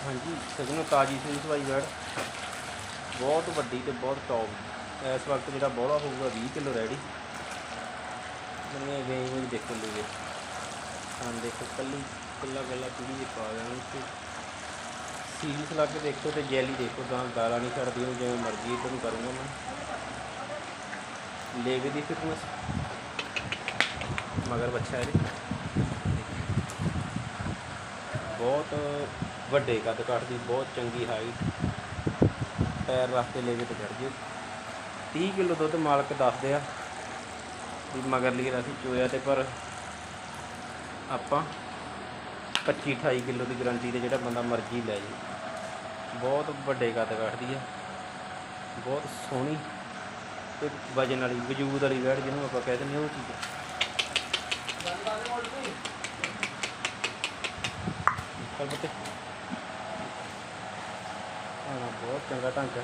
हाँ जी सजनों ताज़ी सूई सवाई वैड़ बहुत वड्डी ते बहुत टॉप इस वक्त जो बौला होगा 20 किलो रैडी मैंने गई हुई देखो लीजिए हाँ देखो कली कला गला पीढ़ी जी पा देना सीरीस ला के देखो तो जैली देखो गाला नहीं छड़ती हूँ जिवें मर्जी इधर करूँगा मैं लेग दी फिटनेस मगर बच्चा है बहुत ਵੱਡੇ ਕੱਦ ਕੱਟਦੀ बहुत चंगी हाइट पैर रख के लेके तो चढ़ गए 30 किलो दुध मालक दसदे आ भी मगर लिए ਅਸੀਂ ਚੋਇਆ ਤੇ ਪਰ ਆਪਾਂ 25-28 ਕਿਲੋ ਦੀ ਗਰੰਟੀ ਤੇ ਜਿਹੜਾ ਬੰਦਾ ਮਰਜ਼ੀ ਲੈ ਜੇ ਬਹੁਤ ਵੱਡੇ ਕੱਦ ਕੱਟਦੀ ਹੈ ਬਹੁਤ ਸੋਹਣੀ ਤੇ ਵਜਨ ਵਾਲੀ ਵਜੂਦ ਵਾਲੀ ਵੈੜ ਜਿਹਨੂੰ ਆਪਾਂ ਕਹਿ ਦਿੰਦੇ ਉਹ ਚੀਜ਼ ਚੱਲ ਬੱਤੇ ਬਹੁਤ ਚੰਗਾ ਢੰਗ ਹੈ